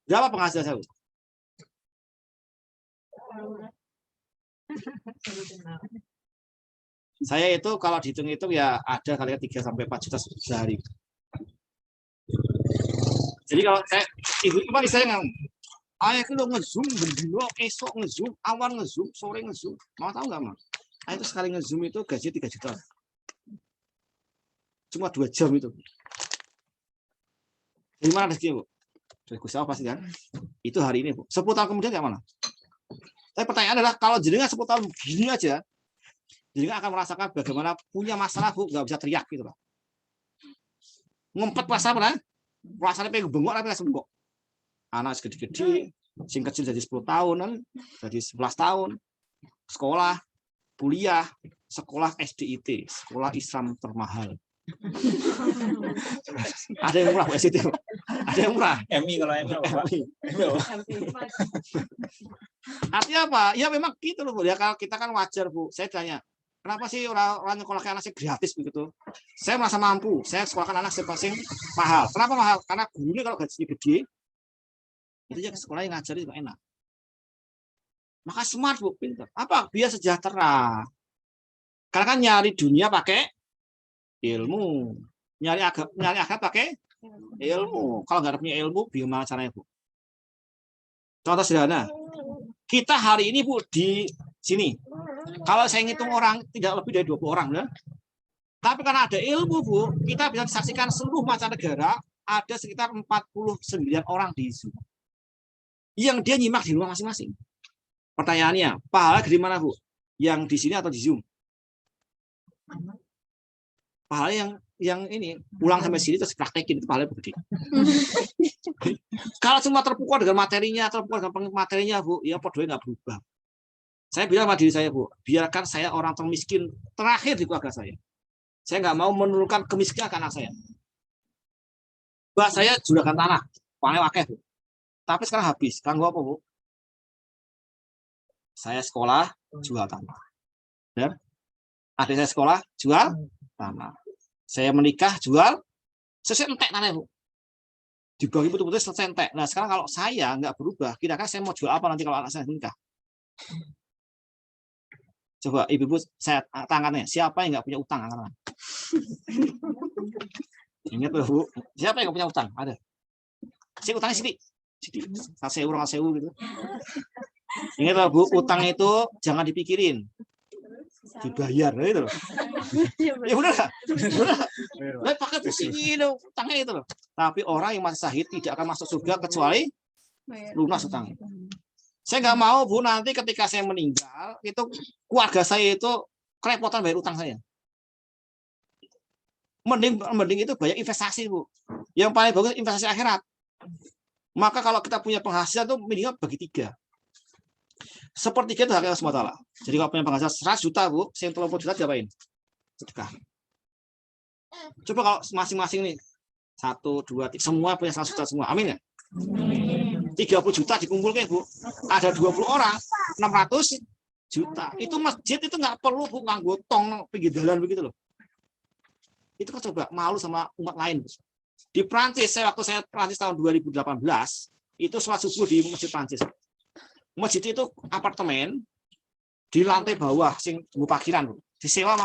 Berapa penghasilan saya, Bu? Saya itu kalau dihitung-hitung ya ada kali 3 sampai 4 juta sehari. Jadi kalau saya ibu itu paling saya ngomong, ayah itu nge-zoom bendino, esok nge-zoom, awan nge-zoom, sore nge-zoom. Mau tahu nggak, Mas? Ayah itu sekali nge-zoom itu gaji 3 juta. Cuma 2 jam itu. Dari mana rezekinya, Bu? Dari Gusti Allah pasti kan? Itu hari ini, Bu. 10 tahun kemudian kayak mana? Tapi pertanyaan adalah kalau jenengan 10 tahun begini aja, Jadi akan merasakan bagaimana punya masalah Bu, nggak bisa teriak gitu loh. Ngumpet puasa pernah? Puasanya pengen bengok tapi langsung bengok. Anak segede-gede, sing kecil jadi 10 tahun kan, jadi 11 tahun. Sekolah, kuliah, sekolah SDIT, sekolah Islam termahal. Ada yang murah Bu SDIT. Ada yang murah. MI kalau MI Bapak. Artinya apa? Ya memang gitu loh Bu. Ya kalau kita kan wajar Bu. Saya tanya, kenapa sih orang nyekolahkan anak saya gratis begitu? Saya merasa mampu. Saya sekolahkan anak saya masing mahal. Kenapa mahal? Karena gurunya kalau gajinya gede, itu ya sekolah yang ngajarin juga enak. Maka smart Bu, pintar. Apa? Biar sejahtera. Karena kan nyari dunia pakai ilmu. Nyari akhirat pakai ilmu. Kalau nggak punya ilmu, bagaimana caranya Bu? Contoh sederhana. Kita hari ini Bu di sini. Kalau saya ngitung orang tidak lebih dari 20 orang, ya. Tapi karena ada ilmu Bu, kita bisa disaksikan seluruh mancanegara ada sekitar 49 orang di Zoom. Yang dia nyimak di rumah masing-masing. Pertanyaannya, pahala di mana Bu? Yang di sini atau di Zoom? Pahala yang ini pulang sampai sini terus praktekin itu pahala gede. Kalau cuma terpukul dengan materinya, terpukul dengan materinya Bu, ya podonya nggak berubah. Saya bilang sama diri saya Bu, biarkan saya orang termiskin terakhir di keluarga saya. Saya nggak mau menurunkan kemiskinan ke anak saya. Mbak saya juragan tanah, paling wakil Bu. Tapi sekarang habis. Sekarang gua apa Bu? Saya sekolah jual tanah. Dan adik saya sekolah jual tanah. Saya menikah jual selesai entek tanah Bu. Dibagi betul-betul selesai entek. Nah sekarang kalau saya nggak berubah, kira-kira saya mau jual apa nanti kalau anak saya menikah? Coba ibu-ibu saya tangannya. Siapa yang nggak punya utang? Angkat. Ingat Bu. Siapa yang nggak punya utang? Ada. Si utangnya sedikit. Sewu gitu. Ingat Bu, utang itu jangan dipikirin. Dibayar gitu loh. Ya benar enggak? Benar. Pakai pusing itu utangnya itu loh. Tapi orang yang masih syahid tidak akan masuk surga kecuali lunas utangnya. Saya nggak mau Bu nanti ketika saya meninggal itu keluarga saya itu kerepotan bayar utang saya. Mending itu banyak investasi Bu. Yang paling bagus investasi akhirat. Maka kalau kita punya penghasilan itu minimal bagi 3. Sepertiga itu hak Allah SWT. Jadi kalau punya penghasilan 100 juta Bu, yang 30 juta diapain? Sedekah. Coba kalau masing-masing nih 1, 2, 3 semua punya 100 juta semua. Amin ya? 30 juta dikumpulkan Bu. Ada 20 orang, 600 juta. Itu masjid itu nggak perlu Bu nganggo tong pinggir jalan begitu loh. Itu kan coba malu sama umat lain. Di Prancis, waktu saya Prancis tahun 2018, itu sholat subuh di Masjid Prancis. Masjid itu apartemen di lantai bawah, sing parkiran, disewa